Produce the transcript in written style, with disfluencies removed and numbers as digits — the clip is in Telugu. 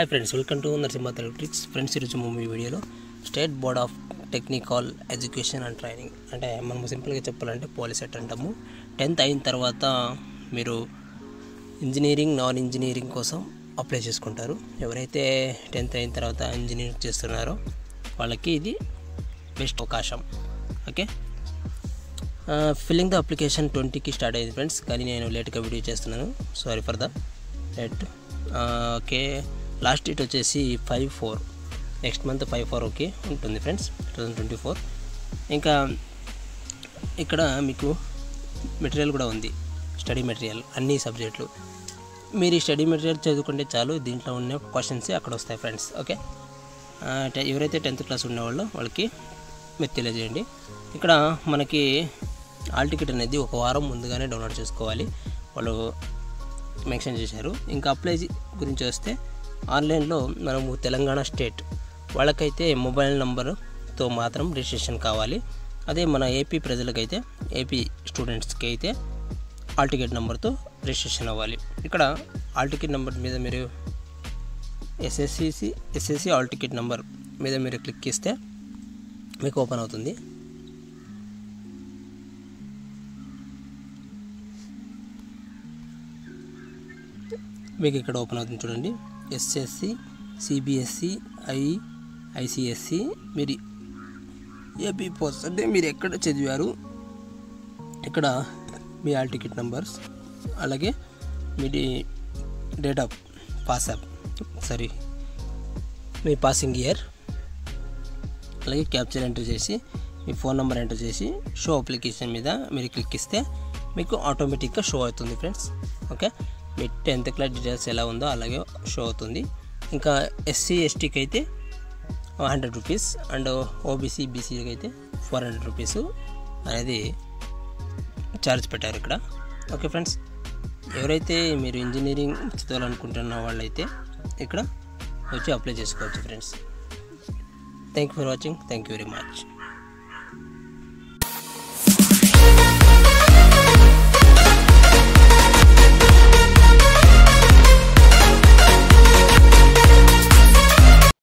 Hi friends, welcome to Narasimha Telugu tricks. Friends, ఈరోజు మూవీ వీడియోలో state board of technical education and training, అంటే మనం సింపుల్గా చెప్పాలంటే పాలిసెట్ అంటాము. 10th అయిన తర్వాత మీరు ఇంజనీరింగ్, నాన్ ఇంజనీరింగ్ కోసం అప్లై చేసుకుంటారు. ఎవరైతే 10th అయిన తర్వాత ఇంజనీరింగ్ చేస్తున్నారో వాళ్ళకి ఇది బెస్ట్ అవకాశం. ఓకే, ఫిల్లింగ్ ద అప్లికేషన్ 20కి స్టార్ట్ అయింది ఫ్రెండ్స్, కానీ నేను లేట్గా వీడియో చేస్తున్నాను. Sorry for the late. Okay, last date వచ్చేసి 5/4, నెక్స్ట్ మంత్ 5/4 ఓకే ఉంటుంది ఫ్రెండ్స్, 2024. ఇంకా ఇక్కడ మీకు మెటీరియల్ కూడా ఉంది, స్టడీ మెటీరియల్, అన్ని సబ్జెక్టులు. మీరు ఈ స్టడీ మెటీరియల్ చదువుకుంటే చాలు, దీంట్లో ఉన్న క్వశ్చన్స్ అక్కడ వస్తాయి ఫ్రెండ్స్. ఓకే, ఎవరైతే 10th క్లాస్ ఉండేవాళ్ళో వాళ్ళకి మీరు తెలియజేయండి. ఇక్కడ మనకి హాల్ టికెట్ అనేది ఒక వారం ముందుగానే డౌన్లోడ్ చేసుకోవాలి, వాళ్ళు మెన్షన్ చేశారు. ఇంకా అప్లై గురించి వస్తే ఆన్లైన్లో మనము తెలంగాణ స్టేట్ వాళ్ళకైతే మొబైల్ నెంబర్తో మాత్రం రిజిస్ట్రేషన్ కావాలి. అదే మన ఏపీ ప్రజలకైతే, ఏపీ స్టూడెంట్స్కి అయితే హాల్ టికెట్ నెంబర్తో రిజిస్ట్రేషన్ అవ్వాలి. ఇక్కడ హాల్ టికెట్ నెంబర్ మీద మీరు ఎస్ఎస్సి హాల్ టికెట్ నెంబర్ మీద మీరు క్లిక్ చేస్తే మీకు ఓపెన్ అవుతుంది. మీకు ఇక్కడ ఓపెన్ అవుతుంది చూడండి, ఎస్ఎస్సి, సిబిఎస్సి, ఐసిఎస్సి, మీరు ఏపీ పోస్ట్ అంటే మీరు ఎక్కడ చదివారు, ఇక్కడ మీ హాల్ టికెట్ నెంబర్స్, అలాగే మీ డేట్ ఆఫ్ మీ పాసింగ్ ఇయర్, అలాగే క్యాప్చర్ ఎంటర్ చేసి మీ ఫోన్ నెంబర్ ఎంటర్ చేసి షో అప్లికేషన్ మీద మీరు క్లిక్ ఇస్తే మీకు ఆటోమేటిక్గా షో అవుతుంది ఫ్రెండ్స్. ఓకే, మీ 10th క్లాస్ డీటెయిల్స్ ఎలా ఉందో అలాగే షో అవుతుంది. ఇంకా ఎస్సీ ఎస్టీకి అయితే 100 రూపీస్ అండ్ ఓబీసీ బీసీకి అయితే 400 రూపీస్ అనేది ఛార్జ్ పెట్టారు ఇక్కడ. ఓకే ఫ్రెండ్స్, ఎవరైతే మీరు ఇంజనీరింగ్ చదవాలనుకుంటున్న వాళ్ళైతే ఇక్కడ వచ్చి అప్లై చేసుకోవచ్చు friends. Thank you for watching. Thank you very much.